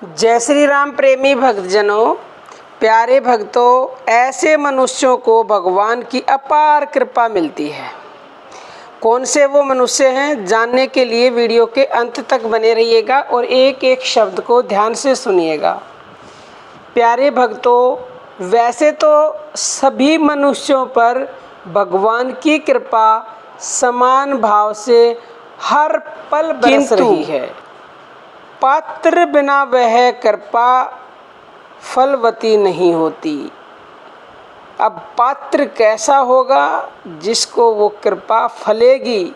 जय श्री राम प्रेमी भक्तजनों, प्यारे भक्तों, ऐसे मनुष्यों को भगवान की अपार कृपा मिलती है। कौन से वो मनुष्य हैं, जानने के लिए वीडियो के अंत तक बने रहिएगा और एक एक शब्द को ध्यान से सुनिएगा। प्यारे भक्तों, वैसे तो सभी मनुष्यों पर भगवान की कृपा समान भाव से हर पल बरस रही है। पात्र बिना वह कृपा फलवती नहीं होती। अब पात्र कैसा होगा जिसको वो कृपा फलेगी,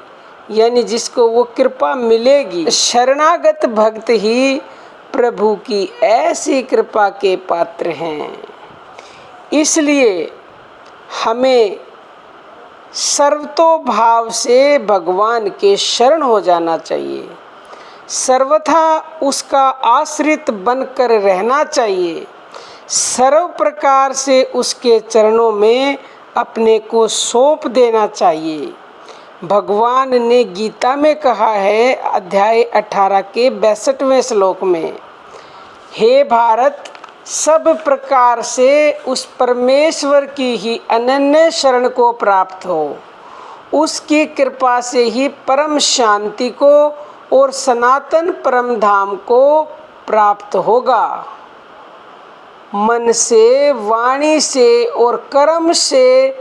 यानी जिसको वो कृपा मिलेगी। शरणागत भक्त ही प्रभु की ऐसी कृपा के पात्र हैं। इसलिए हमें सर्वतोभाव से भगवान के शरण हो जाना चाहिए, सर्वथा उसका आश्रित बनकर रहना चाहिए, सर्व प्रकार से उसके चरणों में अपने को सौंप देना चाहिए। भगवान ने गीता में कहा है, अध्याय 18 के 62वें श्लोक में, हे भारत, सब प्रकार से उस परमेश्वर की ही अनन्य शरण को प्राप्त हो। उसकी कृपा से ही परम शांति को और सनातन परम धाम को प्राप्त होगा। मन से, वाणी से और कर्म से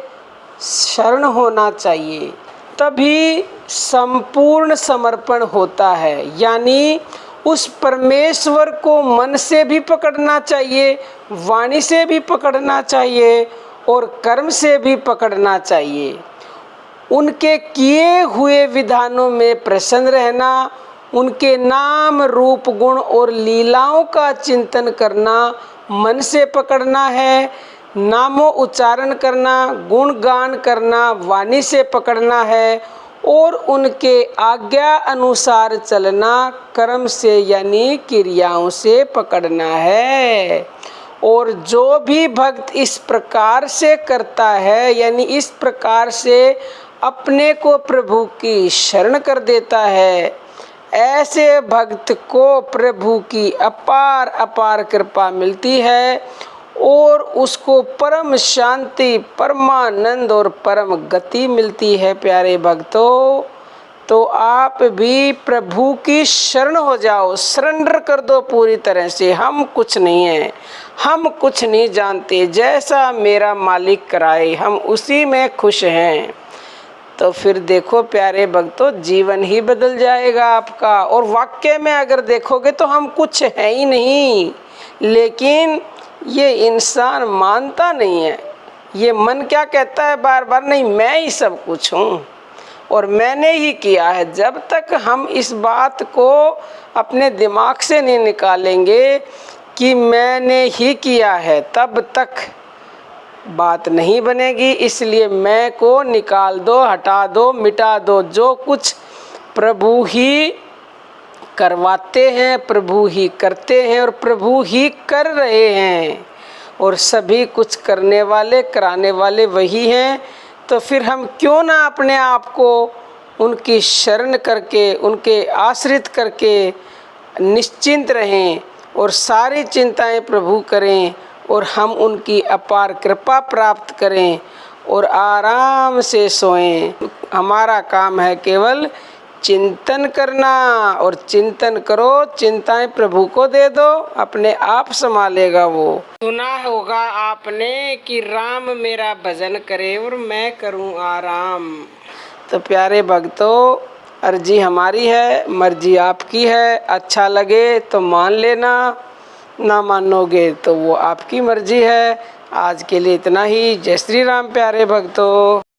शरण होना चाहिए, तभी संपूर्ण समर्पण होता है। यानी उस परमेश्वर को मन से भी पकड़ना चाहिए, वाणी से भी पकड़ना चाहिए और कर्म से भी पकड़ना चाहिए। उनके किए हुए विधानों में प्रसन्न रहना, उनके नाम, रूप, गुण और लीलाओं का चिंतन करना मन से पकड़ना है, नामों उच्चारण करना, गुणगान करना वाणी से पकड़ना है और उनके आज्ञा अनुसार चलना कर्म से यानी क्रियाओं से पकड़ना है। और जो भी भक्त इस प्रकार से करता है, यानी इस प्रकार से अपने को प्रभु की शरण कर देता है, ऐसे भक्त को प्रभु की अपार अपार कृपा मिलती है और उसको परम शांति, परमानंद और परम गति मिलती है। प्यारे भक्तों, तो आप भी प्रभु की शरण हो जाओ, सरेंडर कर दो पूरी तरह से। हम कुछ नहीं हैं, हम कुछ नहीं जानते, जैसा मेरा मालिक कराए हम उसी में खुश हैं। तो फिर देखो प्यारे भक्तों, जीवन ही बदल जाएगा आपका। और वाक्य में अगर देखोगे तो हम कुछ है ही नहीं, लेकिन ये इंसान मानता नहीं है। ये मन क्या कहता है बार बार, नहीं मैं ही सब कुछ हूँ और मैंने ही किया है। जब तक हम इस बात को अपने दिमाग से नहीं निकालेंगे कि मैंने ही किया है, तब तक बात नहीं बनेगी। इसलिए मैं को निकाल दो, हटा दो, मिटा दो। जो कुछ प्रभु ही करवाते हैं, प्रभु ही करते हैं और प्रभु ही कर रहे हैं, और सभी कुछ करने वाले, कराने वाले वही हैं। तो फिर हम क्यों ना अपने आप को उनकी शरण करके, उनके आश्रित करके निश्चिंत रहें और सारी चिंताएं प्रभु करें और हम उनकी अपार कृपा प्राप्त करें और आराम से सोएं। हमारा काम है केवल चिंतन करना, और चिंतन करो, चिंताएं प्रभु को दे दो, अपने आप संभालेगा वो। सुना होगा आपने कि राम मेरा भजन करे और मैं करूं आराम। तो प्यारे भक्तों, अर्जी हमारी है, मर्जी आपकी है। अच्छा लगे तो मान लेना, ना मानोगे तो वो आपकी मर्जी है। आज के लिए इतना ही। जय श्री राम प्यारे भक्तों।